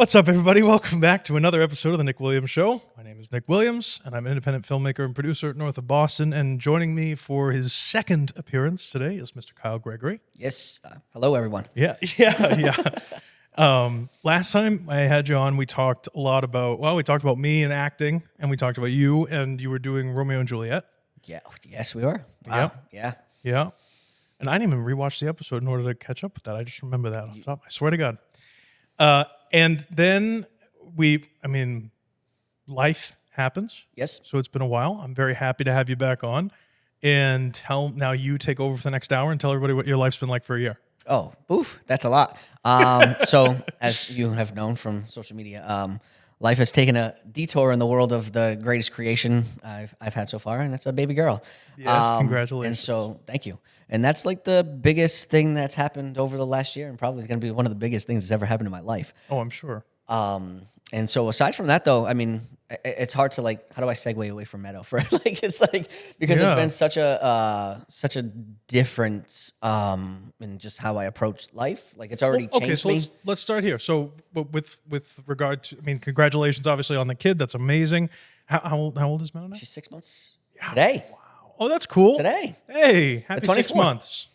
What's up, everybody? Welcome back to another episode of The Nick Williams Show. My name is Nick Williams, and I'm an independent filmmaker and producer north of Boston. And joining me for his second appearance today is Mr. Kyle Gregory. Yes. Hello, everyone. Yeah. Last time I had you on, we talked a lot about, we talked about me and acting, and we talked about you, and you were doing Romeo and Juliet. Yeah. Yes, we were. Wow. Yeah. Yeah. And I didn't even rewatch the episode in order to catch up with that. I just remember that off the top. I swear to God. And then life happens. Yes. So it's been a while. I'm very happy to have you back on. And now you take over for the next hour and tell everybody what your life's been like for a year. Oh, oof. That's a lot. So as you have known from social media, life has taken a detour in the world of the greatest creation I've had so far, and it's a baby girl. Yes, congratulations. And so, thank you. And that's like the biggest thing that's happened over the last year, and probably is going to be one of the biggest things that's ever happened in my life. Oh, I'm sure. And so aside from that, though, I mean, it's hard to how do I segue away from Meadow? Because it's been such a difference in just how I approach life. Like it's already changed me. Okay, so let's start here. So with regard to, congratulations, obviously, on the kid. That's amazing. How old is Meadow now? She's 6 months today. Wow. Oh, that's cool. Today. Hey, happy 6 24th. months.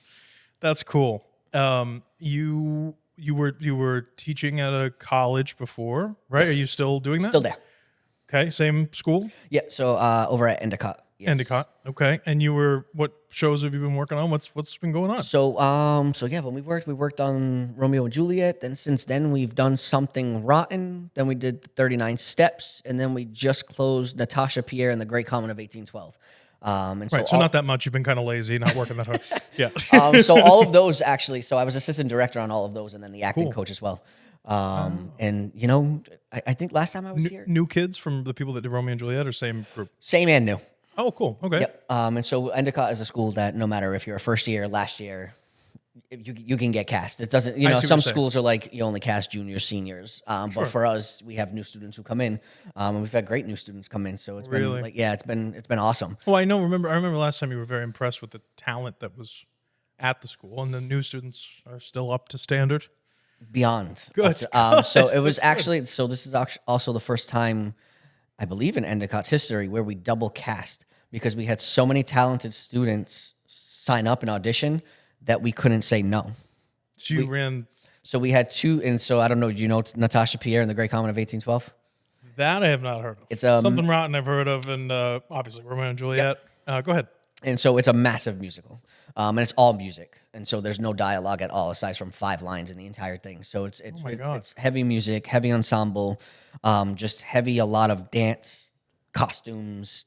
That's cool. You were teaching at a college before, right? Yes. Are you still doing that? Still there. Okay, same school? Yeah, so over at Endicott. Yes. Endicott. Okay. And what shows have you been working on? What's been going on? So when we worked on Romeo and Juliet. Then since then we've done Something Rotten. Then we did 39 Steps, and then we just closed Natasha Pierre and the Great Comet of 1812. So not that much. You've been kind of lazy, not working that hard. Yeah. So all of those actually. So I was assistant director on all of those, and then the acting coach as well. And I think last time I was here, new kids from the people that did Romeo and Juliet, or same group? same and new. Oh, cool. Okay. Yep. And so Endicott is a school that no matter if you're a first year, last year, you can get cast. It doesn't, some schools are like you only cast juniors, seniors. But for us, we have new students who come in, and we've had great new students come in. So it's been it's been awesome. Well, I remember last time you were very impressed with the talent that was at the school, and the new students are still up to standard. Beyond. Good. So it was actually, this is also the first time, I believe, in Endicott's history where we double cast, because we had so many talented students sign up and audition that we couldn't say no. So we had two, and so I don't know, do you know Natasha Pierre and the Great Comet of 1812? That I have not heard of. It's Something Rotten I've heard of, and obviously Romeo and Juliet. Yep. Go ahead. And so it's a massive musical, and it's all music, and so there's no dialogue at all aside from 5 lines in the entire thing. So it's heavy music, heavy ensemble, just heavy, a lot of dance, costumes,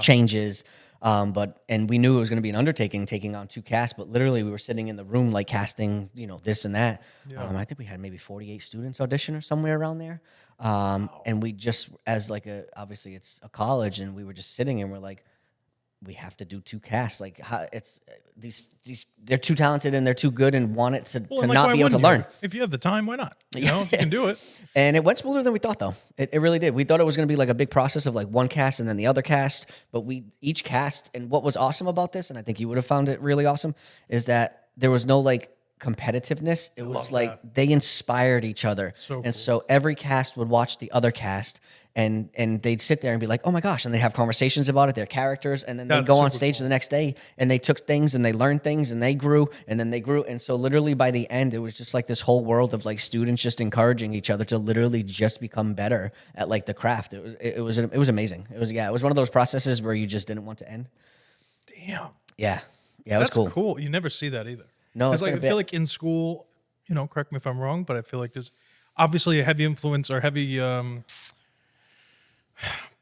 changes. And we knew it was going to be an undertaking taking on 2 casts, but literally we were sitting in the room like casting, this and that. Yeah. I think we had maybe 48 students audition or somewhere around there. And we just, obviously it's a college, and we were just sitting and we're like, we have to do 2 casts. Like it's these they're too talented and they're too good and want it to not be able to learn. If you have the time, why not? If you can do it. And it went smoother than we thought, though. It really did. We thought it was going to be like a big process of like one cast and then the other cast, but each cast. And what was awesome about this, and I think you would have found it really awesome, is that there was no competitiveness. It was they inspired each other. So every cast would watch the other cast, and they'd sit there and be like, oh my gosh, and they'd have conversations about it, their characters, and then they'd go on stage the next day, and they took things and they learned things, and they grew, and then they grew. And so literally by the end, it was just like this whole world of students just encouraging each other to literally just become better at the craft. It was amazing. It was one of those processes where you just didn't want to end. Damn. Yeah, it was cool. That's cool. You never see that either. No, I feel like in school, correct me if I'm wrong, but I feel like there's obviously a heavy influence or heavy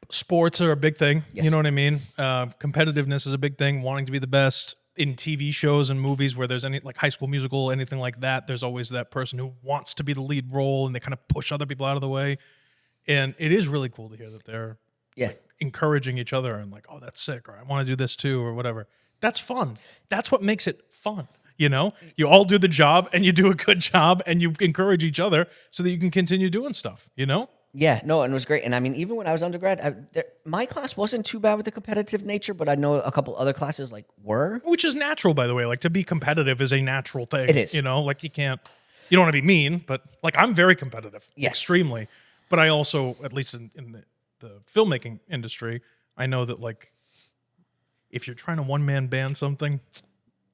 sports are a big thing. Yes. You know what I mean? Competitiveness is a big thing, wanting to be the best. In TV shows and movies where there's any High School Musical, anything like that, there's always that person who wants to be the lead role, and they kind of push other people out of the way. And it is really cool to hear that they're encouraging each other and oh, that's sick, or I want to do this too, or whatever. That's fun. That's what makes it fun. You all do the job, and you do a good job, and you encourage each other so that you can continue doing stuff, Yeah, no, and it was great. And even when I was undergrad, my class wasn't too bad with the competitive nature, but I know a couple other classes were. Which is natural, by the way. To be competitive is a natural thing. It is. You can't. You don't want to be mean, but like I'm very competitive, Yes. extremely. But I also, at least in the filmmaking industry, I know that like if you're trying to one-man band something,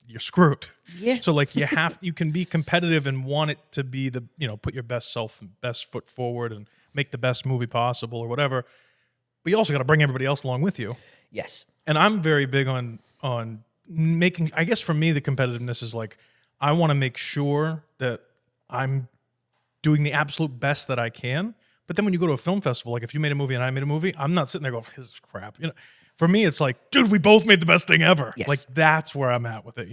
you're screwed. Yeah. So like you can be competitive and want it to be the, put your best self and best foot forward and make the best movie possible or whatever. But you also got to bring everybody else along with you. Yes. And I'm very big on making, I guess for me, the competitiveness is like, I want to make sure that I'm doing the absolute best that I can. But then when you go to a film festival, like if you made a movie and I made a movie, I'm not sitting there going, this is crap. For me, it's like, dude, we both made the best thing ever. Yes. Like that's where I'm at with it,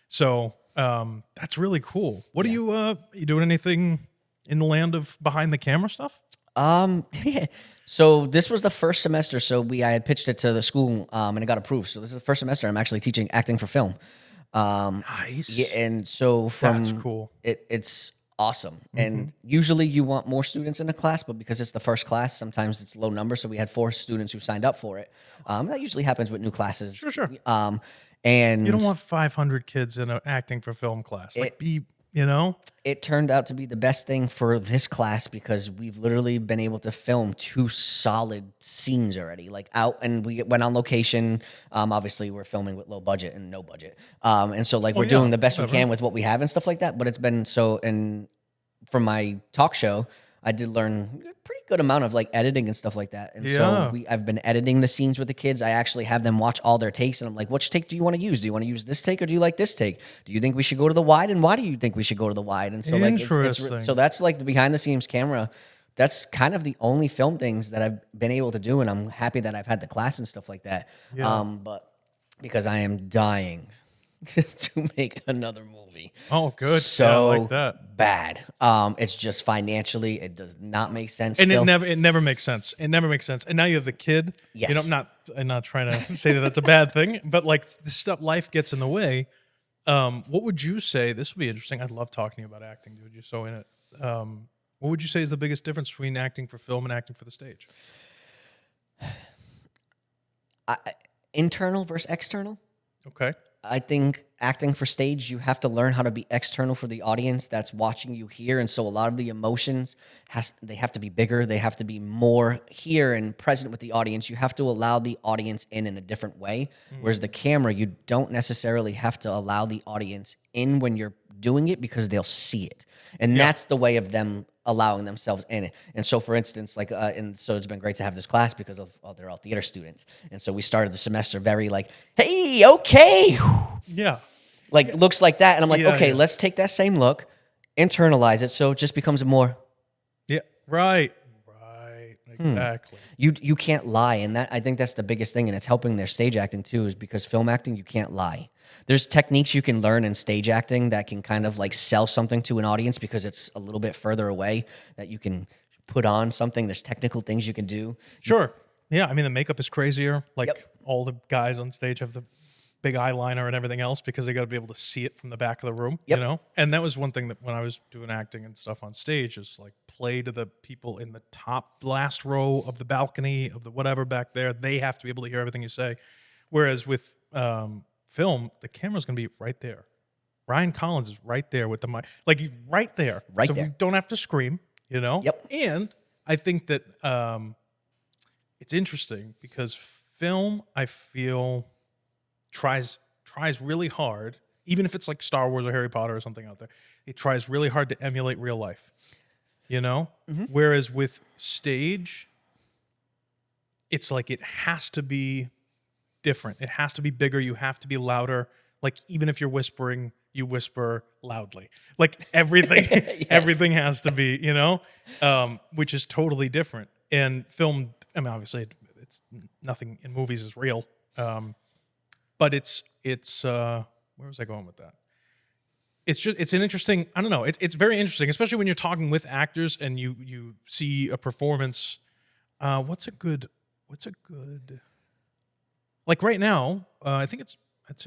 So that's really cool. What are you doing anything in the land of behind the camera stuff? Yeah. So this was the first semester. So I had pitched it to the school, and it got approved. So this is the first semester I'm actually teaching acting for film. Nice. Yeah, and so That's cool. It's awesome. And usually you want more students in a class, but because it's the first class, sometimes it's low number. So we had 4 students who signed up for it. That usually happens with new classes. Sure. And You don't want 500 kids in an acting for film class. Like it turned out to be the best thing for this class because we've literally been able to film 2 solid scenes already, like out, and we went on location. Obviously we're filming with low budget and no budget. And so like we're doing the best we can with what we have and stuff like that. But it's been so, and from my talk show, I did learn a pretty good amount of like editing and stuff like that. And so I've been editing the scenes with the kids. I actually have them watch all their takes and I'm like, which take do you want to use? Do you want to use this take or do you like this take? Do you think we should go to the wide? And why do you think we should go to the wide? And so like, so that's like the behind the scenes camera. That's kind of the only film things that I've been able to do. And I'm happy that I've had the class and stuff like that. Yeah. But because I am dying to make another movie. Oh, good. So yeah, I like that. Bad. It's just financially, it does not make sense. And still. it never makes sense. It never makes sense. And now you have the kid. Yes. I'm not trying to say that that's a bad thing, but like this stuff, life gets in the way. What would you say? This would be interesting. I'd love talking to you about acting, dude. You're so in it. What would you say is the biggest difference between acting for film and acting for the stage? Internal versus external. Okay. I think acting for stage, you have to learn how to be external for the audience that's watching you here. And so a lot of the emotions, they have to be bigger. They have to be more here and present with the audience. You have to allow the audience in a different way. Whereas the camera, you don't necessarily have to allow the audience in when you're doing it because they'll see it. And that's the way of them allowing themselves in it. And so, for instance, like, and so it's been great to have this class because they're all theater students. And so we started the semester very like, hey, okay. Yeah. Like, looks like that. And I'm like, okay, let's take that same look, internalize it. So it just becomes a more. Yeah. Right. Exactly. You can't lie. And I think that's the biggest thing. And it's helping their stage acting too, is because film acting, you can't lie. There's techniques you can learn in stage acting that can kind of like sell something to an audience because it's a little bit further away that you can put on something. There's technical things you can do. Sure. Yeah. I mean, the makeup is crazier. Like all the guys on stage have the big eyeliner and everything else because they got to be able to see it from the back of the room, And that was one thing that when I was doing acting and stuff on stage is like play to the people in the top last row of the balcony of the whatever back there. They have to be able to hear everything you say. Whereas with film, the camera's going to be right there. Ryan Collins is right there with the mic, like he's right there. Right there. We don't have to scream, Yep. And I think that it's interesting because film, I feel, tries really hard, even if it's like Star Wars or Harry Potter or something out there, it tries really hard to emulate real life, Whereas with stage, it's like it has to be different. It has to be bigger. You have to be louder. Like even if you're whispering, you whisper loudly. Like everything, everything has to be, which is totally different. And film, I mean, obviously it's nothing in movies is real. But it's where was I going with that? It's an interesting, I don't know. It's very interesting, especially when you're talking with actors and you see a performance. What's a good like right now, I think it's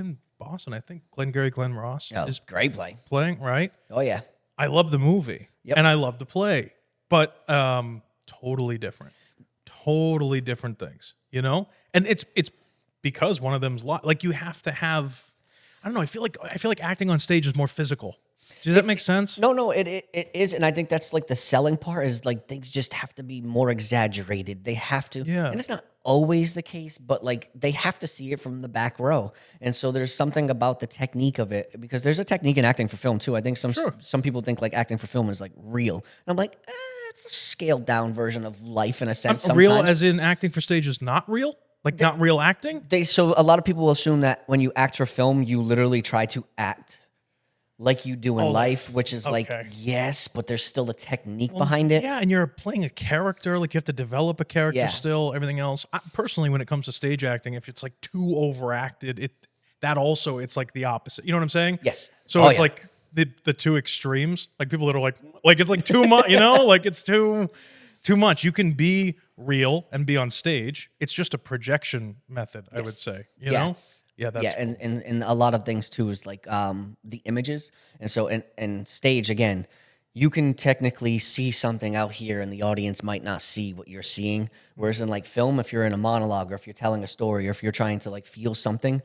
in Boston. I think Glenn Ross is great play. Playing, right? Oh yeah. I love the movie and I love the play, but totally different things, And it's because one of them's like you have to have, I don't know. I feel like acting on stage is more physical. Does that make sense? No, it is, and I think that's like the selling part is like things just have to be more exaggerated. They have to, Yeah. and it's not always the case, but like they have to see it from the back row. And so there's something about the technique of it because there's a technique in acting for film too. I think Sure. some people think like acting for film is like real, and I'm like, it's a scaled down version of life in a sense. Sometimes. Real as in acting for stage is not real? Like not real acting? So a lot of people will assume that when you act for film, you literally try to act like you do in life, which is like, yes, but there's still a technique behind it. Yeah, and you're playing a character. Like you have to develop a character Yeah. still, everything else. Personally, when it comes to stage acting, if it's like too overacted, it's like the opposite. You know what I'm saying? Yes. So it's like the two extremes. Like people that are like it's like too much, you know? Like it's too much. You can be real and be on stage. It's just a projection method, I would say. You know? Yeah, that's cool. and a lot of things too is like the images, and so and stage again, you can technically see something out here, and the audience might not see what you're seeing. Whereas in like film, if you're in a monologue or if you're telling a story or if you're trying to like feel something,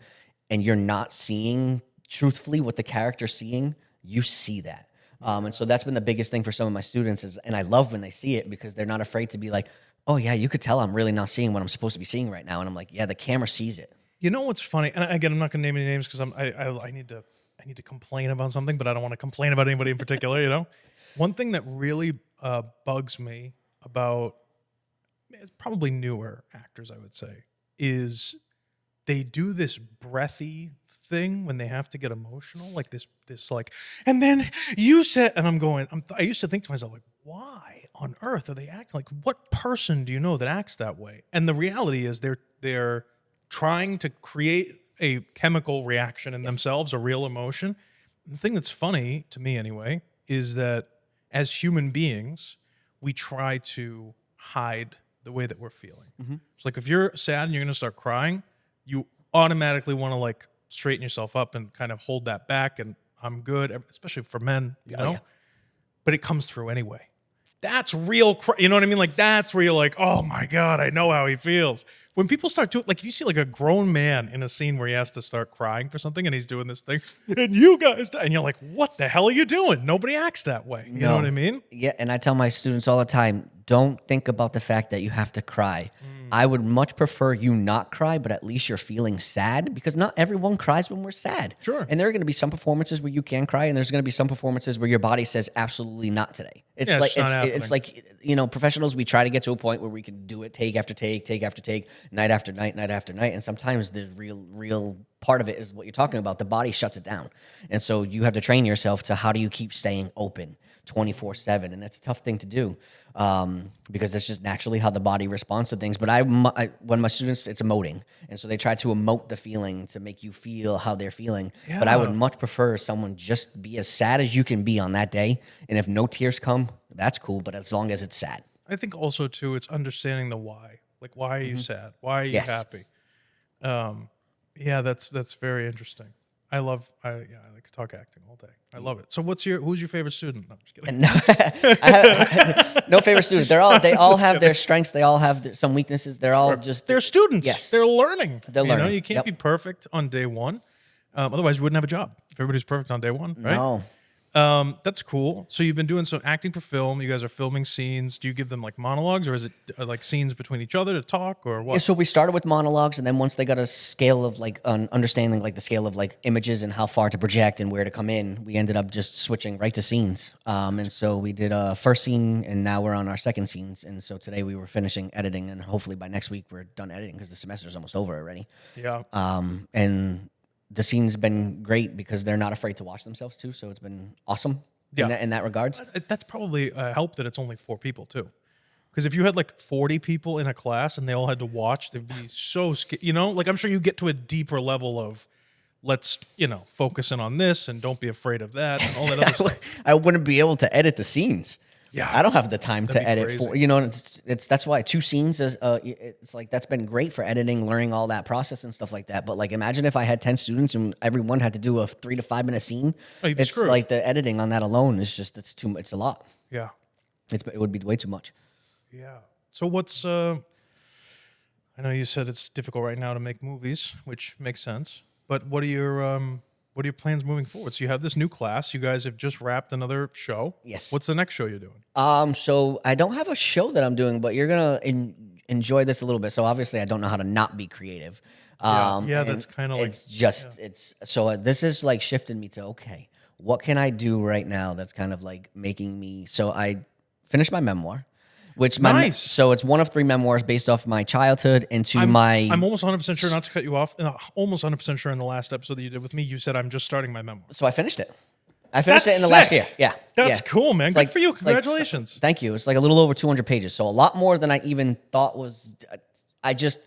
and you're not seeing truthfully what the character's seeing, you see that. And so that's been the biggest thing for some of my students is, and I love when they see it because they're not afraid to be like, oh yeah, you could tell I'm really not seeing what I'm supposed to be seeing right now, and I'm like, yeah, the camera sees it. You know what's funny? And again, I'm not going to name any names because I need to complain about something, but I don't want to complain about anybody in particular. You know, one thing that really bugs me about it's probably newer actors, I would say, is they do this breathy thing when they have to get emotional, like this like, and then you said, and I used to think to myself like, why on earth are they acting like? What person do you know that acts that way? And the reality is they're trying to create a chemical reaction in themselves, a real emotion. The thing that's funny to me anyway is that as human beings, we try to hide the way that we're feeling. It's like if you're sad and you're going to start crying, you automatically want to like straighten yourself up and kind of hold that back and I'm good, especially for men, you know? But it comes through anyway. That's real, you know what I mean? Like that's where you're like, oh my God, I know how he feels. When people start doing, like if you see like a grown man in a scene where he has to start crying for something and he's doing this thing, and you guys, and you're like, what the hell are you doing? Nobody acts that way. You know what I mean? Yeah, and I tell my students all the time, don't think about the fact that you have to cry. I would much prefer you not cry, but at least you're feeling sad because not everyone cries when we're sad. Sure. And there are going to be some performances where you can cry, and there's going to be some performances where your body says absolutely not today. It's Yeah, like it's not like professionals. We try to get to a point where we can do it take after take, take after take, night after night, night after night, and sometimes the real part of it is what you're talking about. The body shuts it down, and so you have to train yourself to how do you keep staying open 24/7, and that's a tough thing to do because that's just naturally how the body responds to things. But when my students, it's emoting, and so they try to emote the feeling to make you feel how they're feeling. But I would much prefer someone just be as sad as you can be on that day, and if no tears come, that's cool. But as long as it's sad, I think also too, it's understanding the why. Like, why are you sad? Why are you happy? Yeah, that's very interesting. I like to talk acting all day. I love it. So who's your favorite student? No, I'm just kidding. No favorite student. They all have their strengths. They all have some weaknesses. They're all just they're students. Yes. They're learning. They're learning. You can't be perfect on day one. Otherwise, you wouldn't have a job. If everybody's perfect on day one, right? No. That's cool. So you've been doing some acting for film. You guys are filming scenes. Do you give them like monologues, or is it like scenes between each other to talk, or what? So we started with monologues, and then once they got a scale of like understanding like the scale of like images and how far to project and where to come in, we ended up just switching right to scenes. And so we did a first scene, and now we're on our second scenes. And so today we were finishing editing, and hopefully by next week we're done editing because the semester's almost over already. Yeah. And the scene's been great because they're not afraid to watch themselves too. So it's been awesome in that regards. That's probably a help that it's only 4 people too. Because if you had like 40 people in a class and they all had to watch, they'd be so scared. You know, like I'm sure you get to a deeper level of let's, focus in on this and don't be afraid of that and all that other stuff. I wouldn't be able to edit the scenes. Yeah, I don't have the time to edit crazy. for, and it's that's why 2 scenes is it's like that's been great for editing, learning all that process and stuff like that. But like imagine if I had 10 students and everyone had to do a 3 to 5 minute scene. Oh, you'd be it's screwed. like the editing on that alone is just it's a lot. Yeah. It would be way too much. Yeah. So what's I know you said it's difficult right now to make movies, which makes sense. But what are your What are your plans moving forward? So you have this new class. You guys have just wrapped another show. Yes. What's the next show you're doing? So I don't have a show that I'm doing, but you're gonna enjoy this a little bit. So obviously, I don't know how to not be creative. Yeah, And that's kind of like it's just it's so this is like shifting me to okay, what can I do right now that's kind of like making me. So I finished my memoir, which Nice. so it's one of 3 memoirs based off my childhood into I'm my. almost 100% sure, not to cut you off, almost 100% sure in the last episode that you did with me, you said I'm just starting my memoir. So I finished it. I finished That's it in the last sick. year. Yeah. That's yeah. cool, man. It's Good for you. it's like- Congratulations. thank you. It's like a little over 200 pages. So a lot more than I even thought was. I just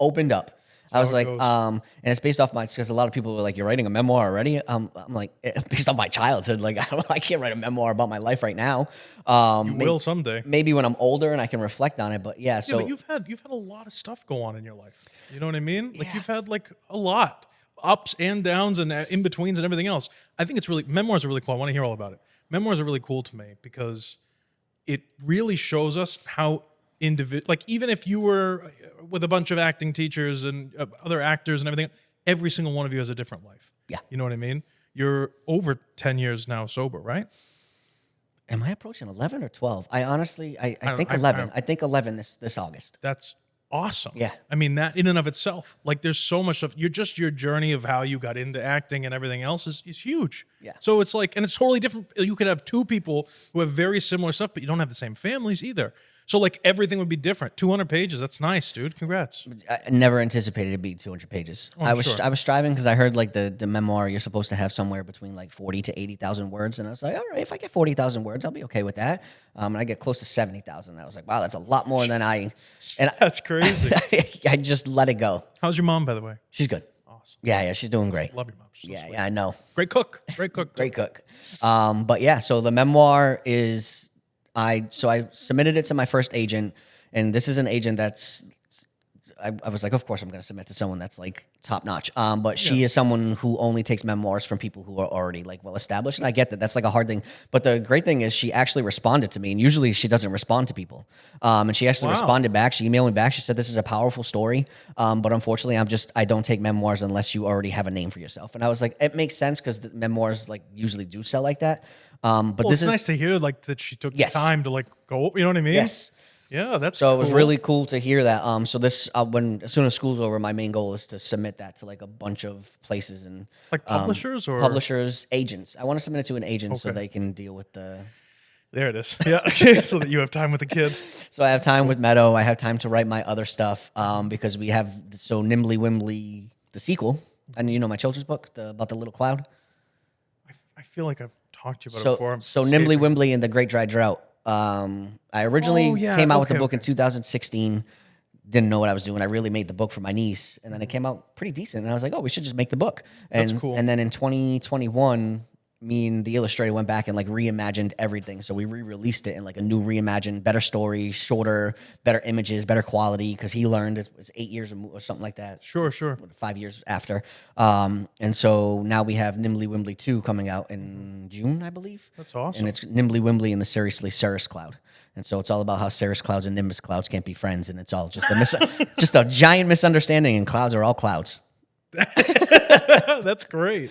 opened up. I was how it like, goes. and it's based off because a lot of people were like, "You're writing a memoir already?" I'm like, based off my childhood. Like, I can't write a memoir about my life right now. You will someday. Maybe when I'm older and I can reflect on it. But yeah, so But you've had a lot of stuff go on in your life. You know what I mean? Like you've had like a lot. Ups and downs and in-betweens and everything else. I think memoirs are really cool. I want to hear all about it. Memoirs are really cool to me because it really shows us how like even if you were with a bunch of acting teachers and other actors and everything, every single one of you has a different life. Yeah. You know what I mean? You're over 10 years now sober, right? am I approaching 11 or 12? I honestly, I don't think know. 11. I think 11 this August. That's awesome. Yeah. I mean, that in and of itself, like there's so much stuff. Your journey of how you got into acting and everything else is huge. Yeah. So it's like, and it's totally different. You could have 2 people who have very similar stuff, but you don't have the same families either. So like everything would be different. 200 pages. That's nice, dude. Congrats. I never anticipated it'd be 200 pages. I was sure. I was striving because I heard like the memoir you're supposed to have somewhere between like 40 to 80,000 words, and I was like, all right, if I get 40,000 words, I'll be okay with that. And I get close to 70,000. I was like, wow, that's a lot more than I. And That's crazy. I just let it go. How's your mom, by the way? She's good. Awesome. Yeah, she's doing great. Love your mom. She's so Yeah, sweet. yeah, I know. Great cook. Great cook. Great cook. But yeah, so the memoir is I submitted it to my first agent, and this is an agent that's I was like, of course I'm going to submit to someone that's like top notch. But she is someone who only takes memoirs from people who are already like well established, and I get that that's like a hard thing. But the great thing is she actually responded to me, and usually she doesn't respond to people. And she actually responded back. She emailed me back. She said this is a powerful story, but unfortunately I don't take memoirs unless you already have a name for yourself. And I was like, it makes sense because the memoirs like usually do sell like that. But Well, this it's is nice to hear like that she took Yes. the time to like go. You know what I mean? yes. Yeah, that's So it was cool. really cool to hear that. So this, as soon as school's over, my main goal is to submit that to like a bunch of places and like publishers or publishers, agents. I want to submit it to an agent so Okay. they can deal with the. There it is. Yeah, okay, so that you have time with the kid. So I have time with Meadow. I have time to write my other stuff because we have Nimbly Wimbly, the sequel, and you know my children's book about the little cloud. I feel like I've talked to you about it before. So Nimbly Wimbly and the Great Dry Drought. I originally came out with the book in 2016. Didn't know what I was doing. I really made the book for my niece, and then it came out pretty decent. And I was like, oh, we should just make the book. And, That's cool. And then in 2021, me and the illustrator went back and like reimagined everything. So we re-released it in like a new reimagined, better story, shorter, better images, better quality. Because he learned it was 8 years or something like that. Sure. 5 years after. And so now we have Nimbly Wimbly 2 coming out in June, I believe. That's awesome. And it's Nimbly Wimbly and the Seriously Cirrus Cloud. And so it's all about how Cirrus clouds and Nimbus clouds can't be friends, and it's all just just a giant misunderstanding, and clouds are all clouds. That's great.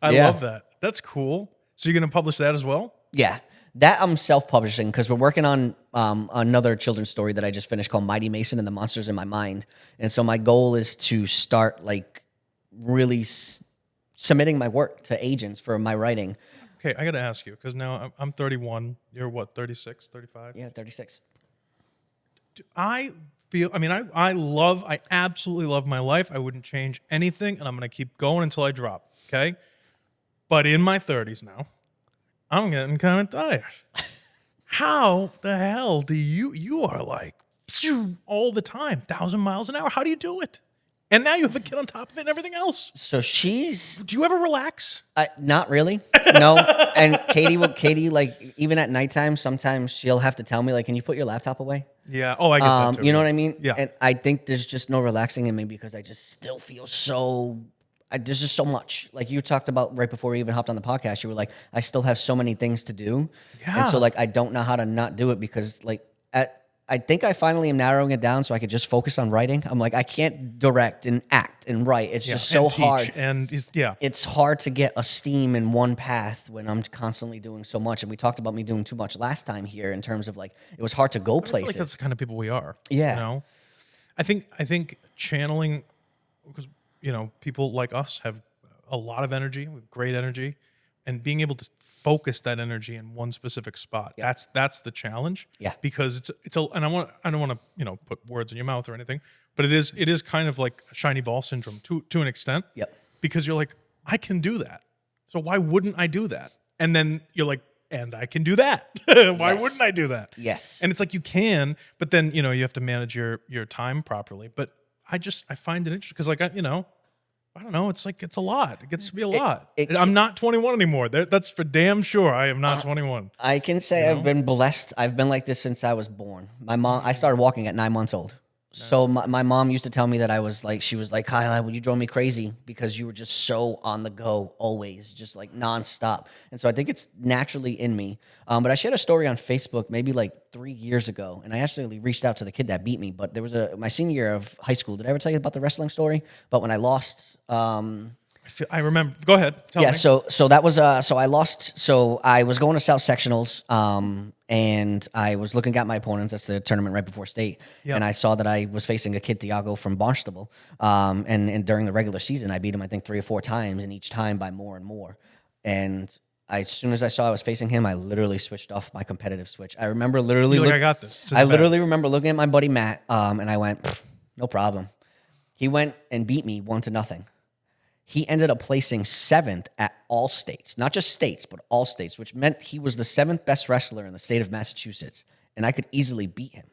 I Yeah. love that. That's cool. So you're going to publish that as well? Yeah. That I'm self-publishing because we're working on another children's story that I just finished called Mighty Mason and the Monsters in My Mind. And so my goal is to start like really submitting my work to agents for my writing. Okay, I got to ask you because now I'm 31. You're what, 36, 35? Yeah, 36. I absolutely love my life. I wouldn't change anything, and I'm going to keep going until I drop, okay? But in my 30s now, I'm getting kind of tired. How the hell do you are like all the time, 1,000 miles an hour. How do you do it? And now you have a kid on top of it and everything else. So she's Do you ever relax? not really. No. And Katie, like even at nighttime, sometimes she'll have to tell me, like, can you put your laptop away? Yeah. Oh, I get that too. You know what I mean? Yeah. And I think there's just no relaxing in me because I just still feel there's just so much. Like you talked about right before we even hopped on the podcast, you were like, I still have so many things to do. Yeah. And so like I don't know how to not do it because like I think I finally am narrowing it down so I could just focus on writing. I'm like, I can't direct and act and write. It's just so and teach hard. yeah. It's hard to get a steam in one path when I'm constantly doing so much. And we talked about me doing too much last time here in terms of like, it was hard to go I feel places. like that's the kind of people we are. Yeah. You know? I think channeling, because, you know, people like us have a lot of energy, great energy, and being able to focus that energy in one specific spot. Yeah. That's the challenge. Yeah. Because it's a, and I don't want to, you know, put words in your mouth or anything, but it is kind of like a shiny ball syndrome to an extent. Yep. Because you're like, I can do that. So why wouldn't I do that? And then you're like, and I can do that. Why Yes. wouldn't I do that? Yes. And it's like you can, but then, you know, you have to manage your time properly. But I find it interesting because, like, I don't know. It's like, it's a lot. It gets to be a lot. I'm not 21 anymore. That's for damn sure. I am not 21. I can say I've been blessed. I've been like this since I was born. My mom, I started walking at 9 months old. So my mom used to tell me that I was like, she was like, Kyle, you drove me crazy because you were just so on the go always, just like nonstop. And so I think it's naturally in me. But I shared a story on Facebook maybe like 3 years ago, and I actually reached out to the kid that beat me. But there was my senior year of high school. Did I ever tell you about the wrestling story? But when I lost, I remember. Go ahead. Tell me. so that was so I lost. So I was going to South Sectionals, and I was looking at my opponents. That's the tournament right before state, and I saw that I was facing a kid, Thiago from Barnstable, and during the regular season, I beat him I think 3 or 4 times, and each time by more and more. And as soon as I saw I was facing him, I literally switched off my competitive switch. I remember literally, You're like, I got this. I literally remember looking at my buddy Matt, and I went, no problem. He went and beat me 1-0. He ended up placing 7th at all states, not just states, but all states, which meant he was the 7th best wrestler in the state of Massachusetts. And I could easily beat him.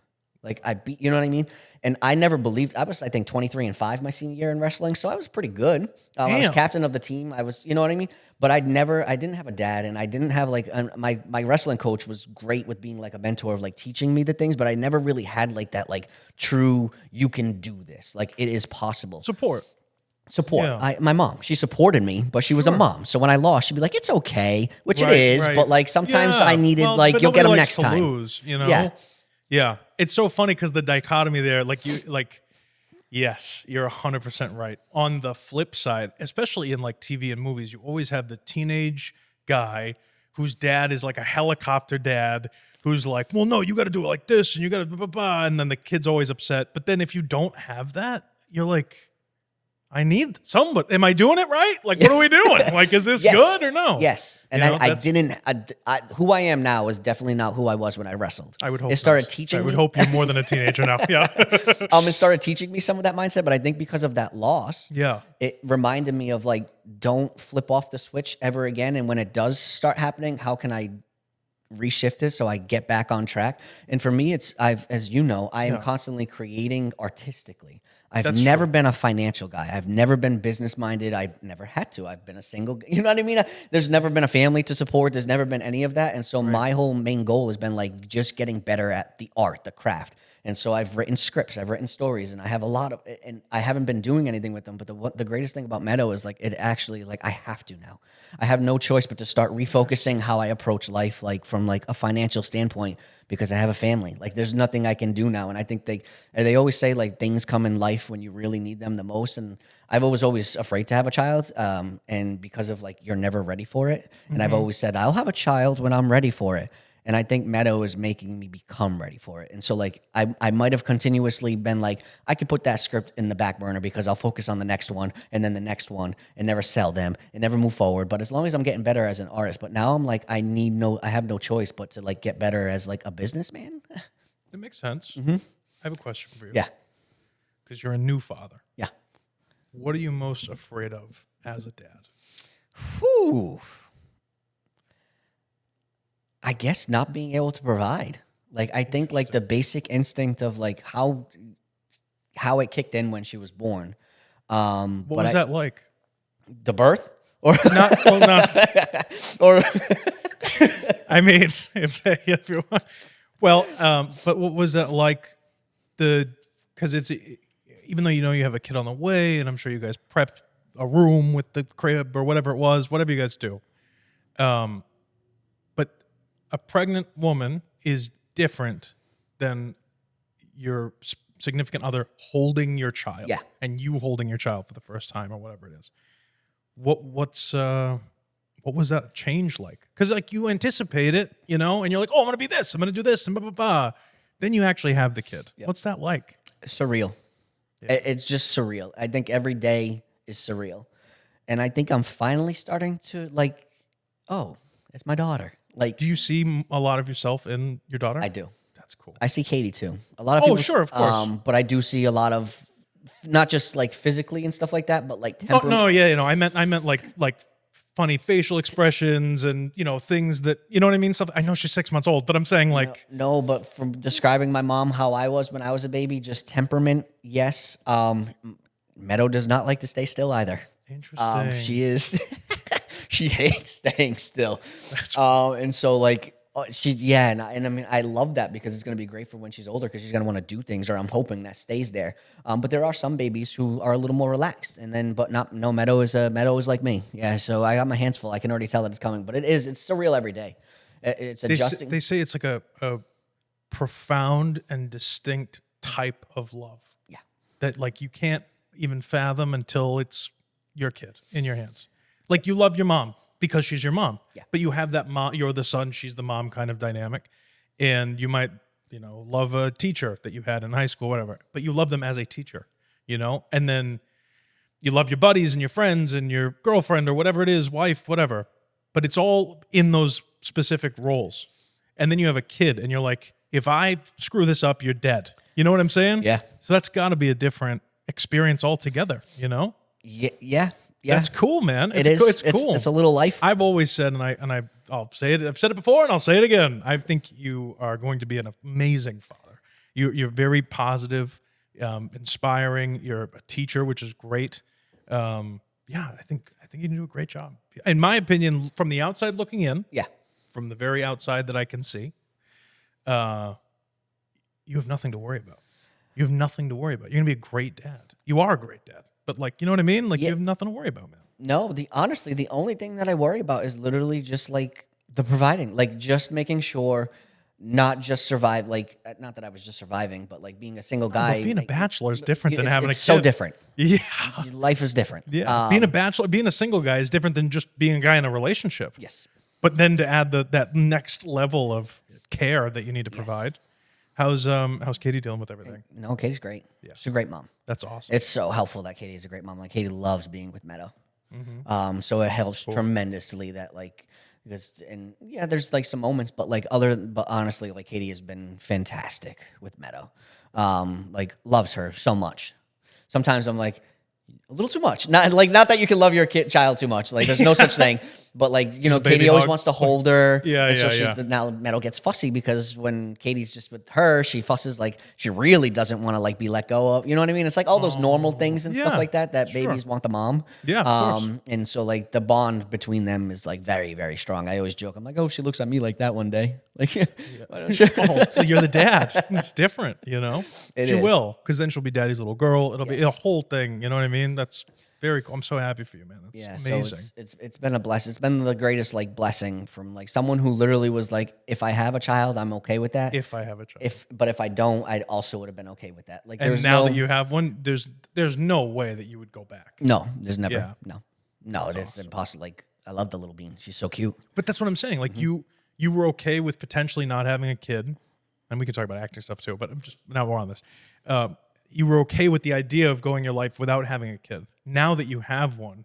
Like you know what I mean? And I never believed, I was, I think 23-5 my senior year in wrestling. So I was pretty good. I was captain of the team. I was, you know what I mean? But I didn't have a dad, and I didn't have like, my wrestling coach was great with being like a mentor of like teaching me the things, but I never really had like that, like true, you can do this. Like it is possible. Support. Yeah. My mom, she supported me, but she was a mom. So when I lost, she'd be like, it's okay, which it is. Right. But like sometimes I needed like, you'll get them next time. Lose, you know? Yeah. It's so funny because the dichotomy there, yes, you're 100% right. On the flip side, especially in like TV and movies, you always have the teenage guy whose dad is like a helicopter dad who's like, well, no, you got to do it like this and you got to blah, blah, blah. And then the kid's always upset. But then if you don't have that, you're like, I need somebody. Am I doing it right? Like, what are we doing? Like, is this good or no? Yes. And I didn't, who I am now is definitely not who I was when I wrestled. I would hope it started teaching me. I would hope you're more than a teenager now. Yeah. It started teaching me some of that mindset, but I think because of that loss, it reminded me of like, don't flip off the switch ever again. And when it does start happening, how can I reshift it so I get back on track? And for me, as you know, I am constantly creating artistically. I've never been a financial guy. I've never been business minded. I've never had to. I've been a single, you know what I mean? There's never been a family to support. There's never been any of that. And so my whole main goal has been like just getting better at the art, the craft. And so I've written scripts, I've written stories, and I have a lot of, and I haven't been doing anything with them. But the greatest thing about Meadow is like, it actually, like I have to now. I have no choice but to start refocusing how I approach life, like from like a financial standpoint, because I have a family. Like there's nothing I can do now. And I think they always say like things come in life when you really need them the most. And I was always afraid to have a child. And because of like, you're never ready for it. And I've always said, I'll have a child when I'm ready for it. And I think Meadow is making me become ready for it. And so like, I might have continuously been like, I could put that script in the back burner because I'll focus on the next one and then the next one and never sell them and never move forward. But as long as I'm getting better as an artist, but now I'm like, I have no choice but to like get better as like a businessman. It makes sense. Mm-hmm. I have a question for you. Yeah. Because you're a new father. Yeah. What are you most afraid of as a dad? Whew. I guess not being able to provide. Like I think like the basic instinct of like how it kicked in when she was born. What was that like? The birth? Or not or I mean, if you want. Well, but what was that like? Because it's, even though you know you have a kid on the way, and I'm sure you guys prepped a room with the crib or whatever it was, whatever you guys do. But a pregnant woman is different than your significant other holding your child, Yeah. and you holding your child for the first time or whatever it is. What was that change like? Because like you anticipate it, and you're like, oh, I'm gonna be this, I'm gonna do this, and blah blah blah. Then you actually have the kid. Yep. What's that like? Surreal. Yeah. It's just surreal. I think every day is surreal, and I think I'm finally starting to like, oh, it's my daughter. Like, do you see a lot of yourself in your daughter? I do. That's cool. I see Katie too. A lot of people. Oh, sure, of course. But I do see a lot of, not just like physically and stuff like that, but like temperament. Oh no, yeah, I meant like funny facial expressions and things that what I mean. Stuff. I know she's 6 months old, but I'm saying like no. But from describing my mom how I was when I was a baby, just temperament. Yes. Meadow does not like to stay still either. Interesting. She is. She hates staying still. And so like. And I mean, I love that because it's going to be great for when she's older because she's going to want to do things, or I'm hoping that stays there. But there are some babies who are a little more relaxed, Meadow is like me. Yeah, so I got my hands full. I can already tell that it's coming, but it's surreal every day. It's adjusting. They say it's like a profound and distinct type of love. Yeah, that like you can't even fathom until it's your kid in your hands. Like you love your mom because she's your mom. Yeah. But you have that mom, you're the son, she's the mom kind of dynamic. And you might, love a teacher that you had in high school, whatever. But you love them as a teacher, And then you love your buddies and your friends and your girlfriend or whatever it is, wife, whatever. But it's all in those specific roles. And then you have a kid and you're like, if I screw this up, you're dead. You know what I'm saying? Yeah. So that's got to be a different experience altogether, Yeah. That's cool, man. It's cool. It's a little life. I've always said, and I'll say it. I've said it before, and I'll say it again. I think you are going to be an amazing father. You're very positive, inspiring. You're a teacher, which is great. I think you do a great job. In my opinion, from the outside looking in, from the very outside that I can see, you have nothing to worry about. You have nothing to worry about. You're gonna be a great dad. You are a great dad. But like, you know what I mean? Like you have nothing to worry about, man. No, honestly, the only thing that I worry about is literally just like the providing, like just making sure not just survive, like not that I was just surviving, but like being a single guy. Being a bachelor is different than having a kid. It's so different. Yeah. Life is different. Yeah. Being a bachelor, being a single guy is different than just being a guy in a relationship. Yes. But then to add that next level of care that you need to provide. How's Katie dealing with everything? No, Katie's great. Yeah. She's a great mom. That's awesome. It's so helpful that Katie is a great mom. Like Katie loves being with Meadow. Mm-hmm. So it helps tremendously that there's like some moments, but honestly, like Katie has been fantastic with Meadow. Like loves her so much. Sometimes I'm like, a little too much. Not that you can love your child too much. Like there's no such thing. But Katie always wants to hold her. Now Meadow gets fussy because when Katie's just with her, she fusses like she really doesn't want to like be let go of. You know what I mean? It's like all those normal things and stuff like that babies want the mom. Yeah. Of course. And so like the bond between them is like very, very strong. I always joke. I'm like, oh, she looks at me like that one day. Like, you're the dad. It's different, She will, because then she'll be daddy's little girl. It'll be a whole thing. You know what I mean? That's very cool. I'm so happy for you, man. That's amazing. So it's been a blessing. It's been the greatest like blessing from like someone who literally was like, if I have a child, I'm okay with that. If I have a child. But if I don't, I also would have been okay with that. Like, and now that you have one, there's no way that you would go back. No, there's never. Yeah. No, it's impossible. Like, I love the little bean. She's so cute. But that's what I'm saying. Like you were okay with potentially not having a kid, and we can talk about acting stuff too. But now we're on this. You were okay with the idea of going your life without having a kid. Now that you have one,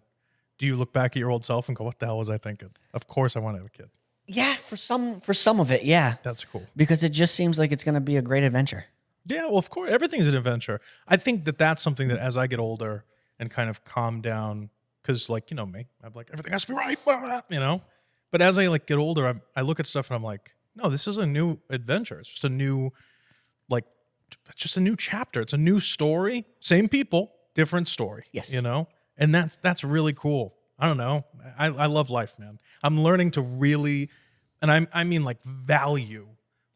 do you look back at your old self and go, what the hell was I thinking? Of course I want to have a kid. Yeah, for some of it, yeah. That's cool. Because it just seems like it's going to be a great adventure. Yeah, well, of course. Everything's an adventure. I think that's something that as I get older and kind of calm down, because like, me, I'm like, everything has to be right, But as I like get older, I look at stuff and I'm like, no, this is a new adventure. It's just a new, it's just a new chapter. It's a new story. Same people, different story. Yes. And that's really cool. I don't know. I love life, man. I'm learning to really, and I mean like value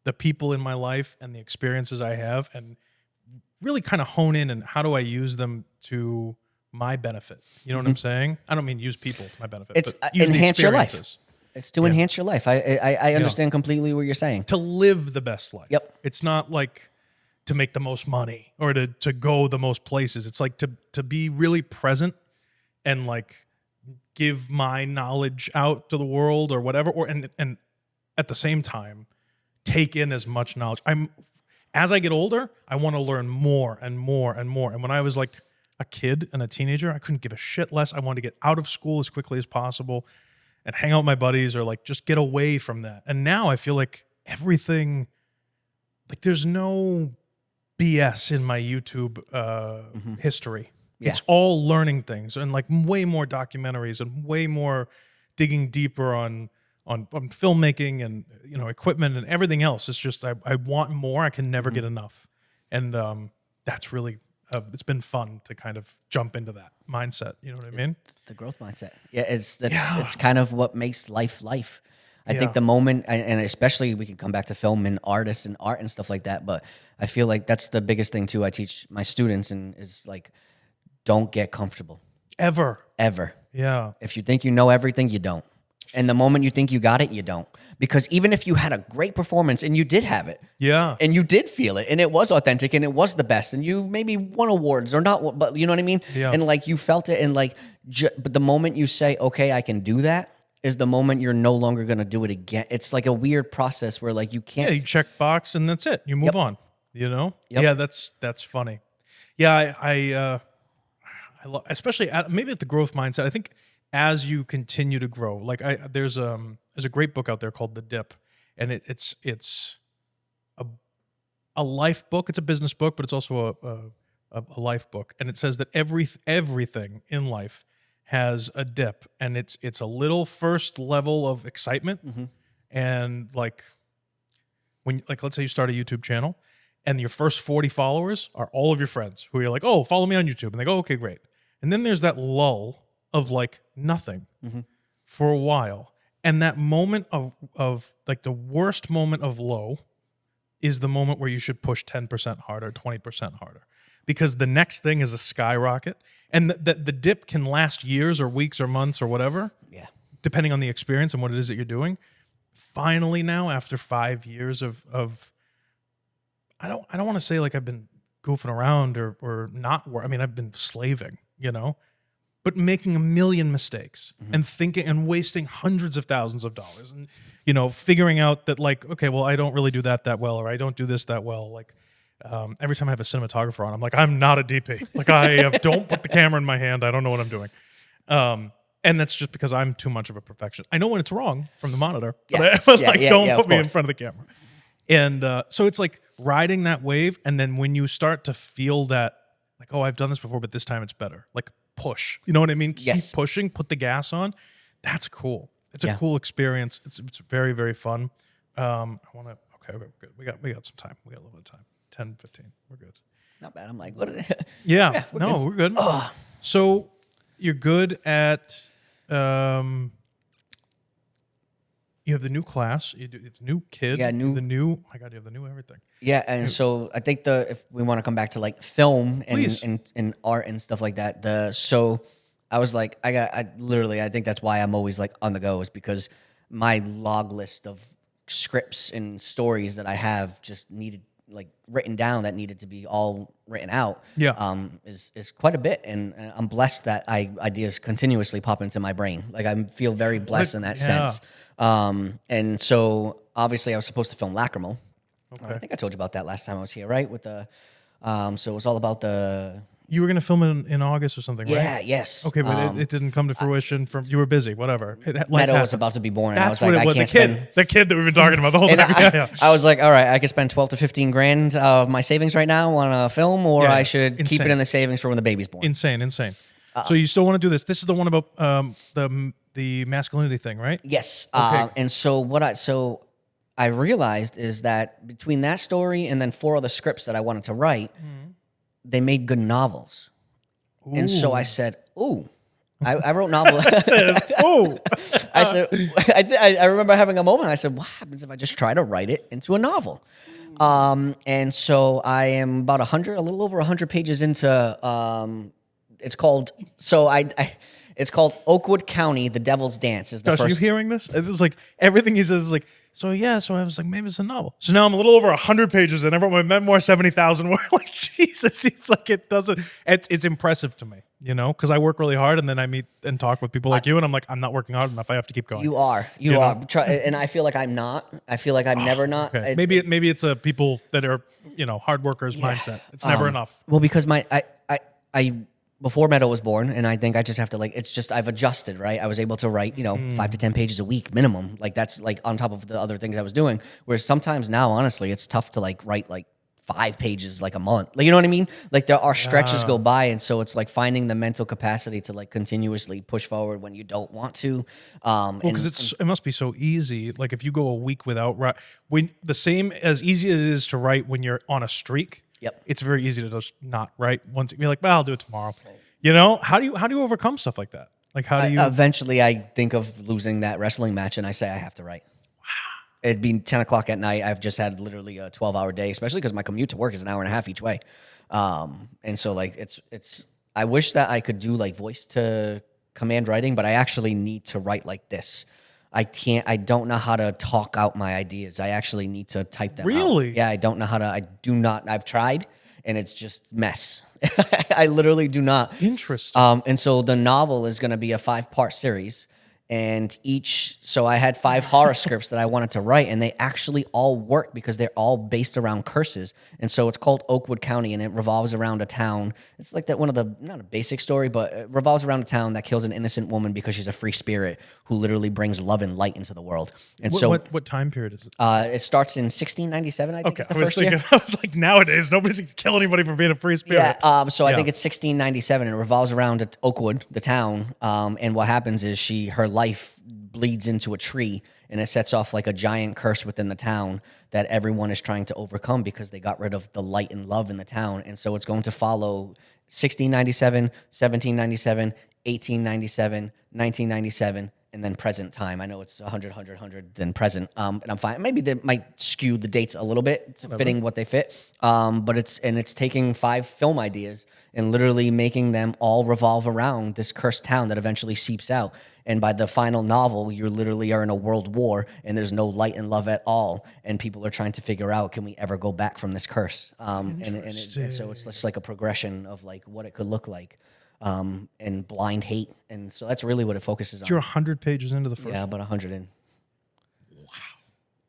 the people in my life and the experiences I have, and really kind of hone in and how do I use them to my benefit. You know what I'm saying? I don't mean use people to my benefit. It's but use enhance your life. experiences. It's to enhance your life. I understand completely what you're saying. To live the best life. Yep. It's not like to make the most money or to go the most places. It's like to be really present and like give my knowledge out to the world or whatever, and at the same time take in as much knowledge. As I get older, I want to learn more and more and more. And when I was like a kid and a teenager, I couldn't give a shit less. I wanted to get out of school as quickly as possible and hang out with my buddies or like just get away from that. And now I feel like everything, like there's no BS in my YouTube history. Yeah. It's all learning things and like way more documentaries and way more digging deeper on filmmaking and, you know, equipment and everything else. It's just, I want more. I can never get enough. And that's really, it's been fun to kind of jump into that mindset. You know what I mean? The growth mindset. Yeah. It's kind of what makes life. I think the moment, and especially we can come back to film and artists and art and stuff like that, but I feel like that's the biggest thing too I teach my students, and is like, don't get comfortable. Ever. Yeah. If you think you know everything, you don't. And the moment you think you got it, you don't. Because even if you had a great performance and you did have it, and you did feel it, and it was authentic, and it was the best, and you maybe won awards or not, but you know what I mean? Yeah. And like you felt it, and like, but the moment you say, okay, I can do that, is the moment you're no longer going to do it again. It's like a weird process where like you can't. Yeah, you check box and that's it. You move on, you know? Yep. Yeah, that's funny. Yeah, I especially maybe at the growth mindset. I think as you continue to grow, like there's a great book out there called The Dip, and it's a life book. It's a business book, but it's also a life book. And it says that everything in life has a dip, and it's a little first level of excitement, and like when let's say you start a YouTube channel, and your first 40 followers are all of your friends who you're like, oh, follow me on YouTube, and they go, okay, great. And then there's that lull of like nothing for a while. And that moment of like the worst moment of low is the moment where you should push 10% harder, 20% harder, because the next thing is a skyrocket. And the dip can last years or weeks or months or whatever, depending on the experience and what it is that you're doing. Finally now, after 5 years of I don't want to say like I've been goofing around or not. I mean, I've been slaving, you know, but making a million mistakes and thinking and wasting hundreds of thousands of dollars and, you know, figuring out that like, okay, well, I don't really do that well, or I don't do this that well. Like every time I have a cinematographer on, I'm like, I'm not a DP. Like don't put the camera in my hand. I don't know what I'm doing. And that's just because I'm too much of a perfectionist. I know when it's wrong from the monitor, but don't put me in front of the camera. And so it's like riding that wave. And then when you start to feel that, like, oh, I've done this before, but this time it's better. Like push, you know what I mean? Keep pushing, put the gas on. That's cool. It's a cool experience. It's very, very fun. Okay, we're good. We got some time. We got a little bit of time. 10, 15. We're good. Not bad. I'm like, what? We're good. So you're good at, you have the new class, you have the new kid, Yeah, the new, oh my God, you have the new everything. Yeah, and so I think if we want to come back to like film and art and stuff like that, so I was like, I think that's why I'm always like on the go, is because my log list of scripts and stories that I have just needed like written down, that needed to be all written out. Is quite a bit, and I'm blessed that ideas continuously pop into my brain. Like I feel very blessed in that sense. And so obviously I was supposed to film Lacrimal. Okay. I think I told you about that last time I was here, right? With the, so it was all about the. You were going to film it in August or something, right? Yeah, yes. Okay, but it didn't come to fruition. You were busy, whatever. Meadow was about to be born, and I was like, I can't spend. The kid that we've been talking about the whole time. I was like, all right, I could spend 12 to 15 grand of my savings right now on a film, or I should keep it in the savings for when the baby's born. Insane. So you still want to do this? This is the one about the masculinity thing, right? Yes. Okay. And so I realized is that between that story and then 4 other scripts that I wanted to write, they made good novels. Ooh. And so I said, ooh, I wrote novels. I remember having a moment. I said, what happens if I just try to write it into a novel? And so I am about a little over 100 pages into, it's called, so It's called Oakwood County, The Devil's Dance is the Josh, are you first. hearing this? It's like everything he says is like, so I was like, maybe it's a novel. So now I'm a little over 100 pages in. I wrote my memoir 70,000 words. Like, Jesus, it's like it doesn't. It's impressive to me, because I work really hard, and then I meet and talk with people like you, and I'm like, I'm not working hard enough. I have to keep going. You are. And I feel like I'm not. I feel like I'm never not. Okay. Maybe it's a people that are hard workers mindset. It's never enough. Well, because I before Meadow was born, and I think I just have to it's just I've adjusted, right? I was able to write 5 to 10 pages a week minimum. Like that's like on top of the other things I was doing. Whereas sometimes now, honestly, it's tough to write 5 pages a month. You know what I mean? Like there are stretches go by, and so it's like finding the mental capacity to continuously push forward when you don't want to. Because it must be so easy. Like if you go a week without when the same as easy as it is to write when you're on a streak. Yep. It's very easy to just not write once. You're like, well, I'll do it tomorrow. How do you overcome stuff like that? Like how do you? Eventually, I think of losing that wrestling match, and I say I have to write. It'd be 10 o'clock at night. I've just had literally a 12-hour day, especially because my commute to work is an hour and a half each way. And so it's. I wish that I could do voice to command writing, but I actually need to write like this. I can't. I don't know how to talk out my ideas. I actually need to type them out. Really? Yeah, I don't know how to. I do not. I've tried, and it's just mess. I literally do not. Interesting. And so the novel is going to be a 5-part series. And so I had 5 horror scripts that I wanted to write, and they actually all work because they're all based around curses. And so it's called Oakwood County, and it revolves around a town. It's like that not a basic story, but it revolves around a town that kills an innocent woman because she's a free spirit who literally brings love and light into the world. And what time period is it? It starts in 1697, I think. Okay, is the first year. I was like, nowadays nobody's gonna kill anybody for being a free spirit. Yeah. I think it's 1697, and it revolves around Oakwood, the town. And what happens is her life bleeds into a tree, and it sets off a giant curse within the town that everyone is trying to overcome because they got rid of the light and love in the town. And so it's going to follow 1697, 1797, 1897, 1997, and then present time. I know it's 100, then present. And I'm fine. Maybe they might skew the dates a little bit to fitting what they fit. But it's taking 5 film ideas and literally making them all revolve around this cursed town that eventually seeps out. And by the final novel, you literally are in a world war, and there's no light and love at all. And people are trying to figure out, can we ever go back from this curse? And so it's just like a progression of what it could look like. And blind hate, and so that's really what it focuses on. You're 100 pages into the first. Yeah, about 100 in. Wow,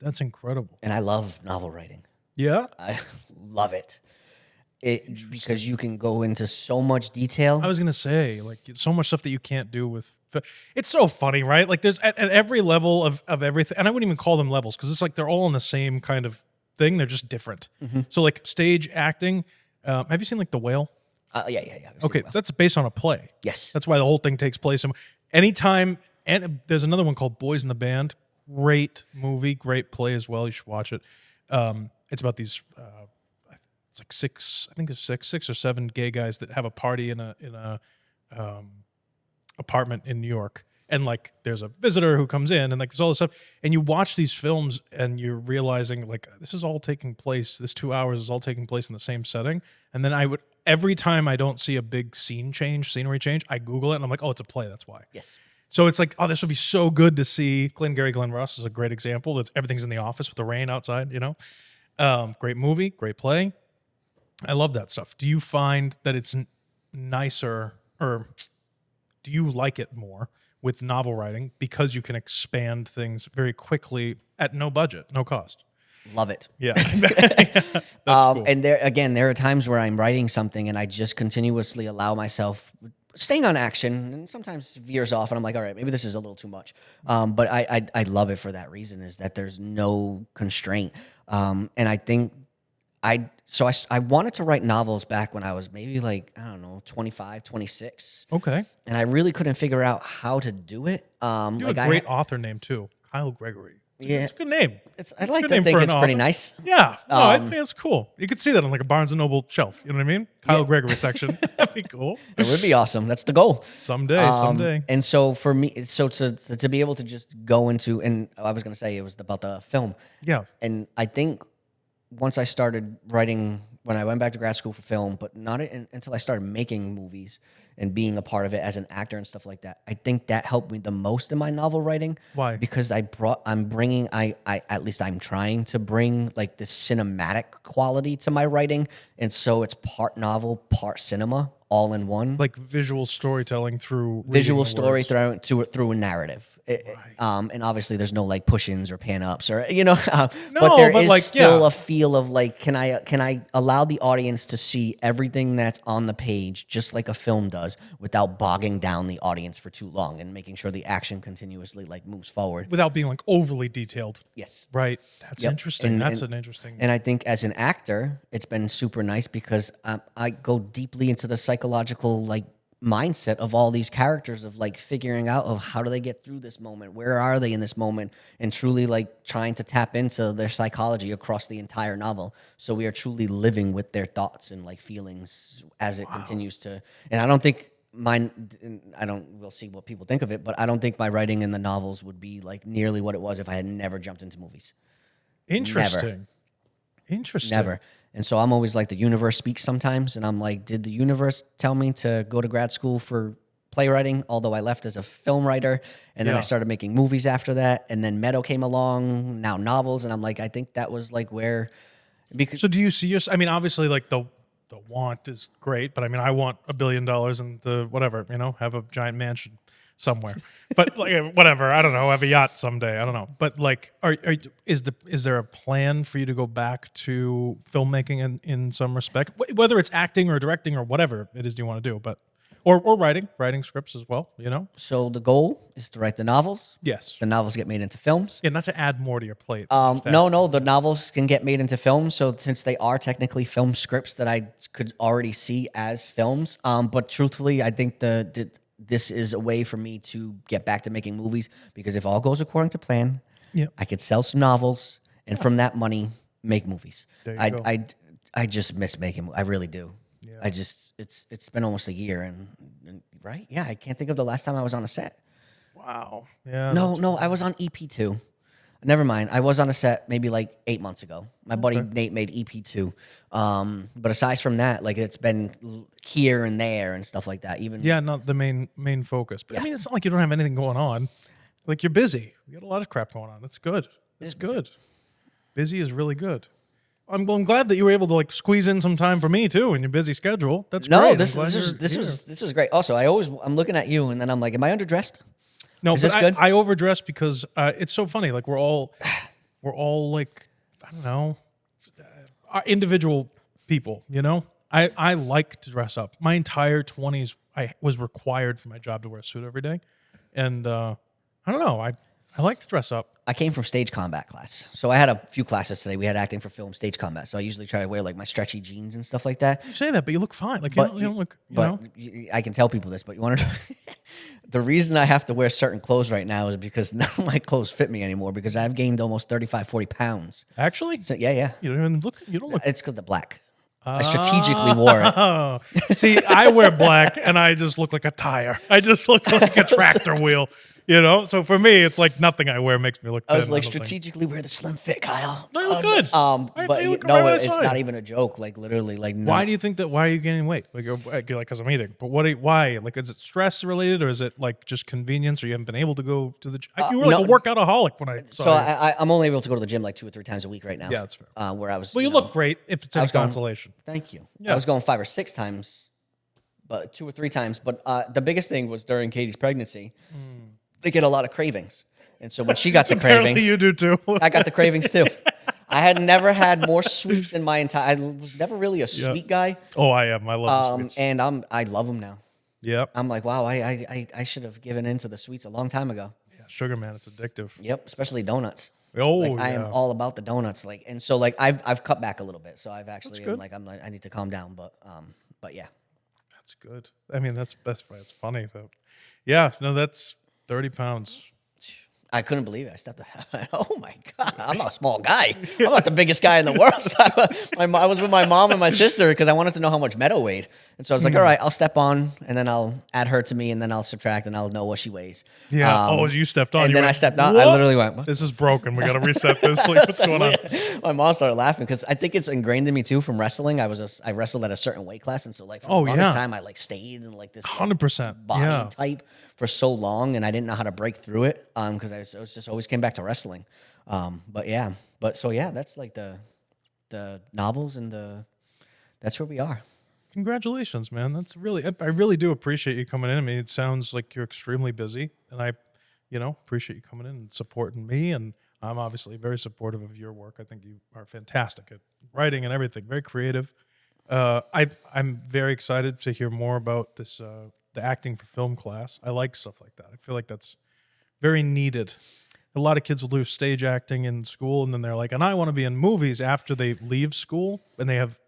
that's incredible. And I love novel writing. Yeah, I love it. Because you can go into so much detail. I was gonna say so much stuff that you can't do with. It's so funny, right? There's at every level of everything, and I wouldn't even call them levels because it's they're all in the same kind of thing. They're just different. Mm-hmm. So stage acting. Have you seen The Whale? Yeah. Okay, that's based on a play. Yes. That's why the whole thing takes place. Anytime, and there's another one called Boys in the Band. Great movie, great play as well. You should watch it. It's about these, it's 6, I think there's 6 or 7 gay guys that have a party in a apartment in New York. And there's a visitor who comes in, and there's all this stuff. And you watch these films, and you're realizing this is all taking place. This 2 hours is all taking place in the same setting. And then every time I don't see a big scenery change, I Google it, and I'm like, oh, it's a play. That's why. Yes. So it's this would be so good to see. Glenn Ross is a great example. Everything's in the office with the rain outside. Great movie, great play. I love that stuff. Do you find that it's nicer, or do you like it more with novel writing because you can expand things very quickly at no budget, no cost? Love it. Yeah. That's cool. And there are times where I'm writing something and I just continuously allow myself staying on action, and sometimes veers off, and I'm like, all right, maybe this is a little too much. But I love it for that reason, is that there's no constraint. And I think I wanted to write novels back when I was maybe 25, 26. Okay. And I really couldn't figure out how to do it. You have a great author name too, Kyle Gregory. It's a good name. I like to think it's pretty nice. Yeah, I think it's cool. You could see that on a Barnes & Noble shelf. You know what I mean? Kyle Gregory section. That'd be cool. It would be awesome. That's the goal. Someday. And so for me, to be able to just go into, and I was going to say it was about the film. Yeah. And I think once I started writing when I went back to grad school for film, but not until I started making movies and being a part of it as an actor and stuff like that. I think that helped me the most in my novel writing. Why? Because at least I'm trying to bring like this cinematic quality to my writing. And so it's part novel, part cinema, all in one. Like visual storytelling through Visual reading the story words. through a narrative. Right. And obviously there's no like push-ins or pan-ups or but No, there but, is like, still yeah. a feel of like can I allow the audience to see everything that's on the page just like a film does without bogging down the audience for too long and making sure the action continuously like moves forward. Without being like overly detailed. Yes. Right. That's Yep. interesting. That's an interesting. And I think as an actor, it's been super nice because I go deeply into the psychological like mindset of all these characters of like figuring out of how do they get through this moment, where are they in this moment, and truly like trying to tap into their psychology across the entire novel. So we are truly living with their thoughts and like feelings as it continues to. And I don't think we'll see what people think of it, but I don't think my writing in the novels would be like nearly what it was if I had never jumped into movies. Interesting. Interesting. Never. And so I'm always like, the universe speaks sometimes. And I'm like, did the universe tell me to go to grad school for playwriting? Although I left as a film writer. And then I started making movies after that. And then Meadow came along, now novels. And I'm like, I think that was like where. So do you see I mean, obviously, like the want is great, but I mean, I want $1 billion and whatever, have a giant mansion somewhere. But like whatever, I don't know, have a yacht someday. I don't know. But like, is there a plan for you to go back to filmmaking in some respect, whether it's acting or directing or whatever it is you want to do, but or writing scripts as well, So the goal is to write the novels. Yes. The novels get made into films. Yeah, not to add more to your plate. No, the novels can get made into films. So since they are technically film scripts that I could already see as films, but truthfully, I think this is a way for me to get back to making movies because if all goes according to plan, I could sell some novels and from that money make movies. There you go. I just miss making. I really do. Yeah. It's been almost a year and right? Yeah, I can't think of the last time I was on a set. Wow. Yeah. No, I was on EP2. Never mind. I was on a set maybe like 8 months ago. My buddy Nate made EP2. But aside from that, like it's been here and there and stuff like that. Even not the main focus. But I mean, it's not like you don't have anything going on. Like you're busy. You got a lot of crap going on. That's good. That's good. Busy is really good. I'm glad that you were able to like squeeze in some time for me too in your busy schedule. That's great. No, this was great. Also, I'm looking at you and then I'm like, am I underdressed? No, Is but this good? I overdress because it's so funny. Like we're all like, I don't know, individual people, I like to dress up. My entire 20s, I was required for my job to wear a suit every day. And I don't know, I like to dress up. I came from stage combat class. So I had a few classes today. We had acting for film, stage combat. So I usually try to wear like my stretchy jeans and stuff like that. You say that, but you look fine. Like you don't look, I can tell people this, but you want to know? The reason I have to wear certain clothes right now is because none of my clothes fit me anymore because I've gained almost 35, 40 pounds. Actually? So, yeah. You don't look. It's because the black. I strategically wore it. Oh, see, I wear black and I just look like a tire. I just look like a tractor wheel. So for me, it's like nothing I wear makes me look thin. I was like, strategically wear the slim fit, Kyle. They look good. But it's not even a joke. Like literally, like no. Why do you think that? Why are you gaining weight? Like you're like, because I'm eating. But why? Like, is it stress related or is it like just convenience or you haven't been able to go to the gym? You were like a workoutaholic when I saw So you. I'm only able to go to the gym like 2 or 3 times a week right now. Yeah, that's fair. Where I was. Well, you look great if it's any consolation. Thank you. Yeah. I was going 5 or 6 times, but 2 or 3 times. But the biggest thing was during Katie's pregnancy. They get a lot of cravings. And so when she got the Apparently cravings, you do too. I got the cravings too. I had never had more sweets in my entire. I was never really a sweet guy. Oh, I am. I love the sweets. And I love them now. Yep. I'm like, wow, I should have given in to the sweets a long time ago. Yeah, sugar man, it's addictive. Yep, especially donuts. Oh, like, I am all about the donuts. Like, and so like I've cut back a little bit. So I've actually I'm like I need to calm down. But yeah. That's good. I mean, that's funny. So, yeah, no, that's 30 pounds. I couldn't believe it. I stepped out. Oh my God. I'm not a small guy. I'm not the biggest guy in the world. So I was with my mom and my sister because I wanted to know how much Meadow weighed. And so I was like, all right, I'll step on and then I'll add her to me and then I'll subtract and I'll know what she weighs. Yeah. You stepped on. And You then I went, stepped on. "What? I literally went, what? This is broken. We got to reset this. Like, what's going on?" My mom started laughing because I think it's ingrained in me too from wrestling. I wrestled at a certain weight class. And so like for the longest time, I like stayed in like this 100%. body type for so long, and I didn't know how to break through it because I was just always came back to wrestling. That's like the novels and that's where we are. Congratulations, man. That's really, I really do appreciate you coming in. I mean, it sounds like you're extremely busy, and I, appreciate you coming in and supporting me. And I'm obviously very supportive of your work. I think you are fantastic at writing and everything, very creative. I'm very excited to hear more about this, the acting for film class. I like stuff like that. I feel like that's very needed. A lot of kids will do stage acting in school, and then they're like, and I want to be in movies after they leave school, and they have,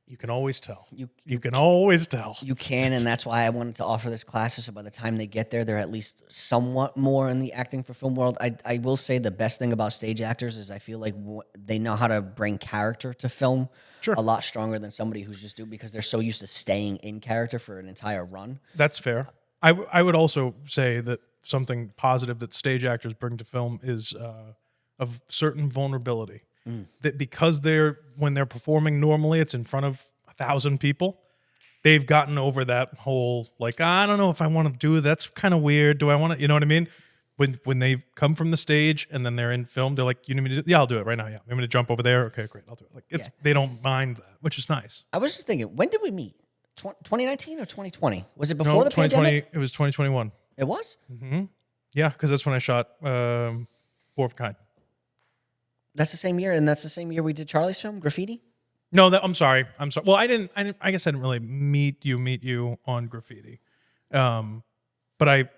you can always tell. You can always tell. You can, and that's why I wanted to offer this class, so by the time they get there, they're at least somewhat more in the acting for film world. I will say the best thing about stage actors is I feel like they know how to bring character to film a lot stronger than somebody who's just because they're so used to staying in character for an entire run. That's fair. I would also say that something positive that stage actors bring to film is of certain vulnerability. That because when they're performing normally, it's in front of 1,000 people. They've gotten over that whole like, I don't know if I want to do that's kind of weird. Do I want to? You know what I mean? When they come from the stage and then they're in film, they're like, you need me to? Yeah, I'll do it right now. Yeah, I'm going to jump over there. Okay, great, I'll do it. Like they don't mind that, which is nice. I was just thinking, when did we meet? 2019 or 2020? Was it before No, the 2020. pandemic? It was 2021. It was. Mm-hmm. Yeah, because that's when I shot Four of a Kind. That's the same year, and that's the same year we did Charlie's film, Graffiti? No, I'm sorry. Well, I guess I didn't really meet you on Graffiti. But I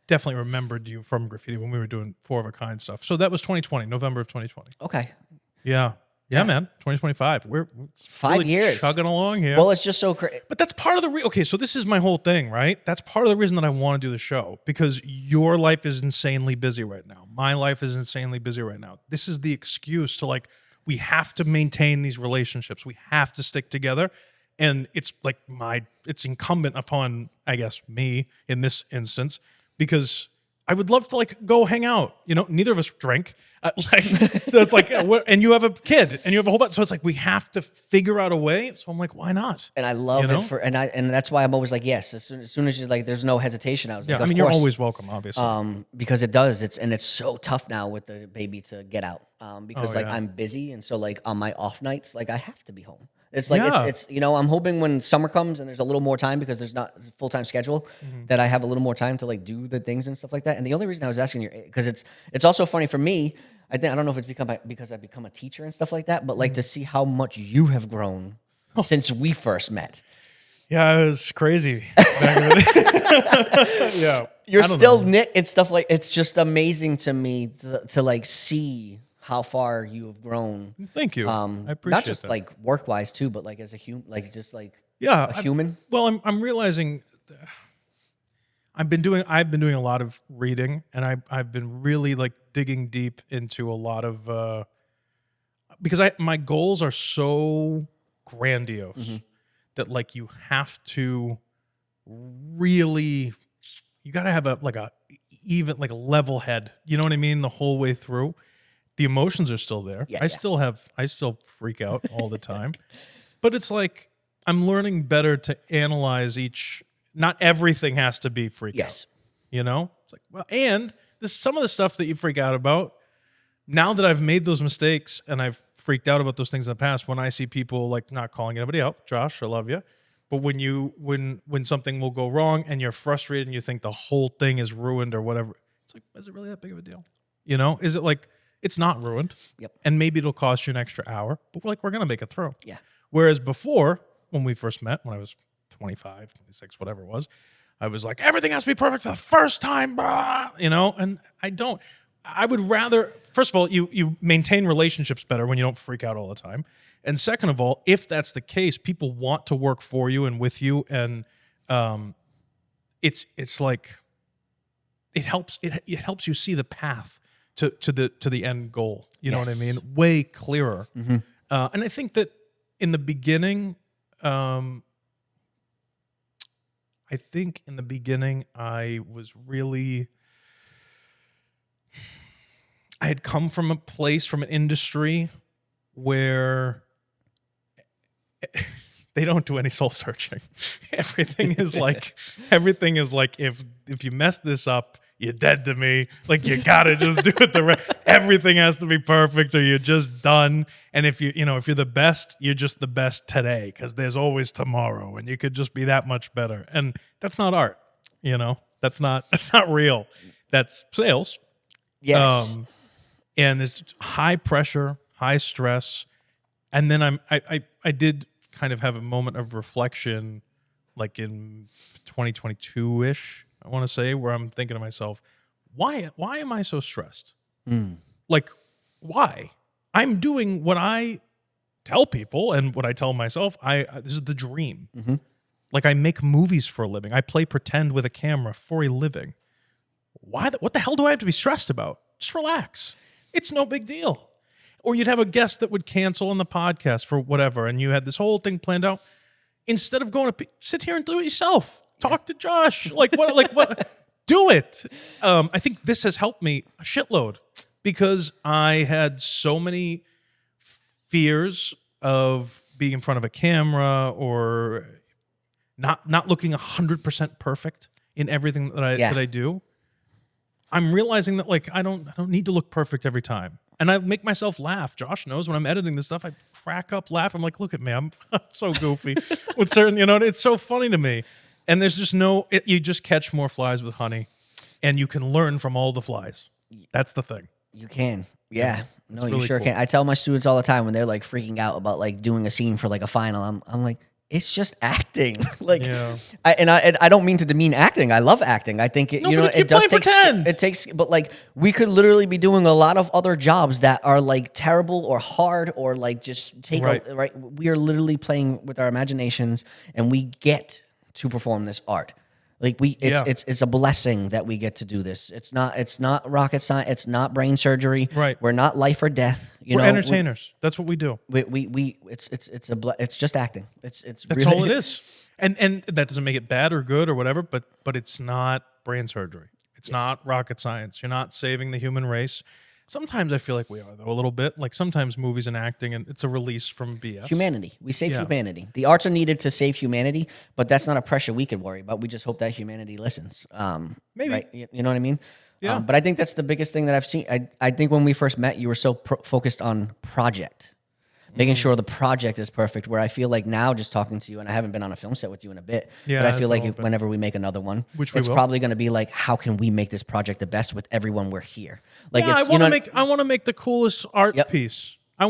definitely remembered you from Graffiti when we were doing Four of a Kind stuff. So that was 2020, November of 2020. Okay. Yeah. Yeah, man. 2025. We're 5 really years chugging along here. Well, it's just so crazy. But that's part of the okay, so this is my whole thing, right? That's part of the reason that I want to do the show, because your life is insanely busy right now. My life is insanely busy right now. This is the excuse to we have to maintain these relationships. We have to stick together. And it's it's incumbent upon, I guess, me in this instance, because I would love to go hang out. Neither of us drink. So it's and you have a kid and you have a whole bunch. So it's we have to figure out a way. So I'm like, why not? And I love it and that's why I'm always like, yes. As soon as you there's no hesitation. I was like, I mean, you're always welcome, obviously. Because it's so tough now with the baby to get out. Because I'm busy, and so on my off nights, I have to be home. It's it's I'm hoping when summer comes and there's a little more time because there's not a full-time schedule that I have a little more time to do the things and stuff like that. And the only reason I was asking you, because it's also funny for me. I don't know if it's because I've become a teacher and stuff like that, but to see how much you have grown since we first met. Yeah, it was crazy. Yeah, you're still Nick and stuff it's just amazing to me to see how far you have grown. Thank you. I appreciate not just that. Work wise too, but as a human, a human. Well, I'm realizing I've been doing a lot of reading, and I've been really digging deep into a lot of because my goals are so grandiose that you have to really, you got to have a even a level head. You know what I mean? The whole way through. The emotions are still there. I still freak out all the time. But it's I'm learning better to analyze not everything has to be freak out. It's and some of the stuff that you freak out about, now that I've made those mistakes and I've freaked out about those things in the past, when I see people not calling anybody out, Josh, I love you. But when something will go wrong and you're frustrated and you think the whole thing is ruined or whatever, it's is it really that big of a deal? Is it it's not ruined. Yep. And maybe it'll cost you an extra hour, but we're going to make it through. Yeah. Whereas before, when we first met, when I was 25, 26, whatever it was, I was everything has to be perfect for the first time, and I would rather, first of all, you maintain relationships better when you don't freak out all the time. And second of all, if that's the case, people want to work for you and with you. And it's it helps you see the path to the end goal. You know what I mean? Way clearer. And I think that in the beginning, I had come from a place, from an industry where they don't do any soul searching. Everything is like, if you mess this up, you're dead to me. Like, you gotta just do it everything has to be perfect or you're just done. And if you're the best, you're just the best today because there's always tomorrow and you could just be that much better. And that's not art, that's not real. That's sales. Yes. And it's high pressure, high stress. And then I did kind of have a moment of reflection, like in 2022-ish, I want to say, where I'm thinking to myself, why am I so stressed? Like, why? I'm doing what I tell people and what I tell myself. This is the dream. Like, I make movies for a living. I play pretend with a camera for a living. What the hell do I have to be stressed about? Just relax. It's no big deal. Or you'd have a guest that would cancel on the podcast for whatever, and you had this whole thing planned out. Instead of going to sit here and do it yourself, talk to Josh. Like what? Do it. I think this has helped me a shitload because I had so many fears of being in front of a camera or not looking 100% perfect in everything that I do. I'm realizing that I don't need to look perfect every time. And I make myself laugh. Josh knows when I'm editing this stuff, I crack up, laugh. I'm like, look at me, I'm so goofy with certain, it's so funny to me. And there's just you just catch more flies with honey and you can learn from all the flies. That's the thing. You can. Yeah. No, really you sure cool. can. I tell my students all the time when they're like freaking out about like doing a scene for like a final, I'm like, it's just acting. I don't mean to demean acting. I love acting. I think it does take pretend. It takes, but like we could literally be doing a lot of other jobs that are like terrible or hard or like just take right. We are literally playing with our imaginations and we get to perform this art. Like it's a blessing that we get to do this. It's not rocket science. It's not brain surgery. Right. We're not life or death. We're entertainers. That's what we do. It's just acting. That's really, all it is. And that doesn't make it bad or good or whatever, but it's not brain surgery. It's not rocket science. You're not saving the human race. Sometimes I feel like we are, though, a little bit. Like sometimes movies and acting, and it's a release from BS. Humanity. We save humanity. The arts are needed to save humanity, but that's not a pressure we could worry about. We just hope that humanity listens. Maybe. Right? You know what I mean? Yeah. But I think that's the biggest thing that I've seen. I think when we first met, you were so focused on project. Making sure the project is perfect, where I feel like now just talking to you, and I haven't been on a film set with you in a bit, but I feel like whenever we make another one, it's probably going to be like, how can we make this project the best with everyone we're here? Like, I want to make the coolest art piece. I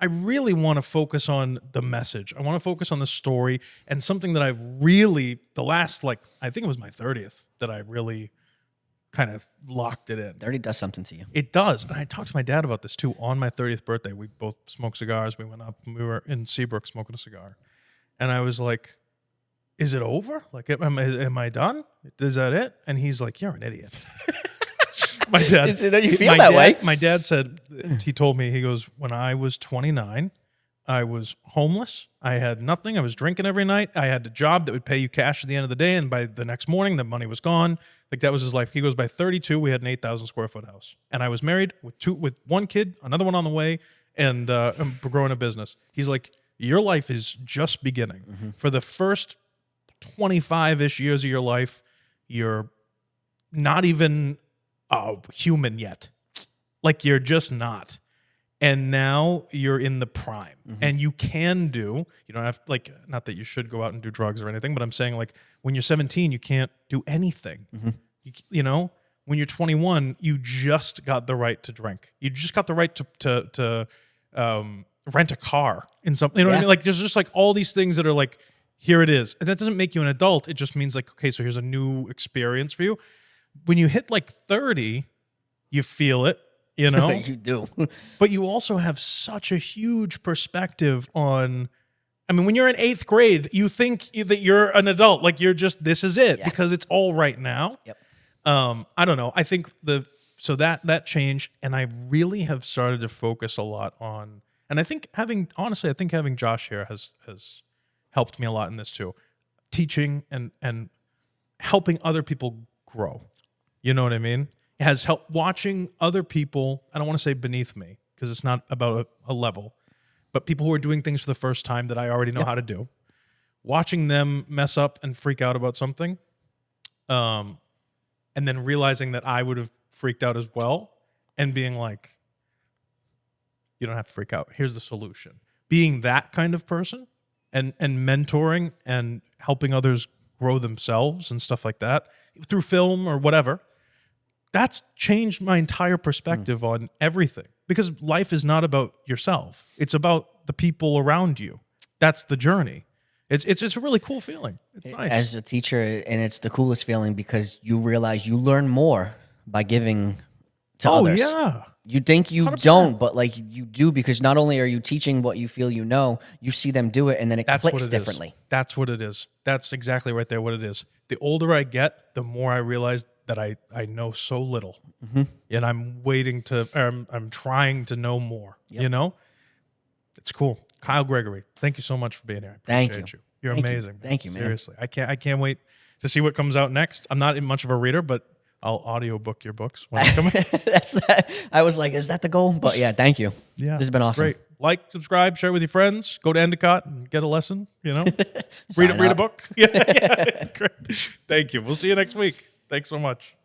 really want to focus on the message. I want to focus on the story and something that I've really, I think it was my 30th that I really kind of locked it in. 30 does something to you. It does. And I talked to my dad about this too on my 30th birthday. We both smoked cigars. We went up and we were in Seabrook smoking a cigar. And I was like, is it over? Like, am I done? Is that it? And he's like, you're an idiot. My dad. You feel that way? My dad said, he told me, he goes, when I was 29, I was homeless. I had nothing. I was drinking every night. I had a job that would pay you cash at the end of the day. And by the next morning, the money was gone. Like, that was his life. He goes, by 32, we had an 8,000 square foot house. And I was married with one kid, another one on the way, and I'm growing a business. He's like, your life is just beginning. Mm-hmm. For the first 25-ish years of your life, you're not even human yet. Like, you're just not. And now you're in the prime. Mm-hmm. And you can you don't have, like, not that you should go out and do drugs or anything, but I'm saying, like, when you're 17, you can't do anything. Mm-hmm. You know, when you're 21, you just got the right to drink. You just got the right to rent a car in something. You know what I mean? Like, there's just like all these things that are like, here it is. And that doesn't make you an adult. It just means like, okay, so here's a new experience for you. When you hit like 30, you feel it. You know, you do. But you also have such a huge perspective on, I mean, when you're in 8th grade, you think that you're an adult, like you're just, this is it, because it's all right now. Yep. I don't know. I think that changed, and I really have started to focus a lot on, and I think having Josh here has helped me a lot in this too, teaching and helping other people grow. You know what I mean? It has helped watching other people. I don't want to say beneath me because it's not about a level, but people who are doing things for the first time that I already know how to do. Watching them mess up and freak out about something, and then realizing that I would have freaked out as well, and being like, "You don't have to freak out. Here's the solution." Being that kind of person, and mentoring and helping others grow themselves and stuff like that through film or whatever. That's changed my entire perspective on everything, because life is not about yourself. It's about the people around you. That's the journey. It's a really cool feeling. It's nice. As a teacher, and it's the coolest feeling because you realize you learn more by giving to others. Oh, yeah. You think you 100%. don't, but like you do, because not only are you teaching what you feel you know, you see them do it, and then it clicks differently. That's what it is. That's exactly right there what it is. The older I get, the more I realize that I know so little. And I'm trying to know more, you know? It's cool. Kyle Gregory, thank you so much for being here. I appreciate you. You're amazing. Thank you, man. Seriously. I can't wait to see what comes out next. I'm not much of a reader, but I'll audiobook your books when they come out. I was like, is that the goal? But yeah, thank you. Yeah. This has been awesome. Great. Like, subscribe, share with your friends. Go to Endicott and get a lesson, you know? read a book. Yeah, it's great. Thank you. We'll see you next week. Thanks so much.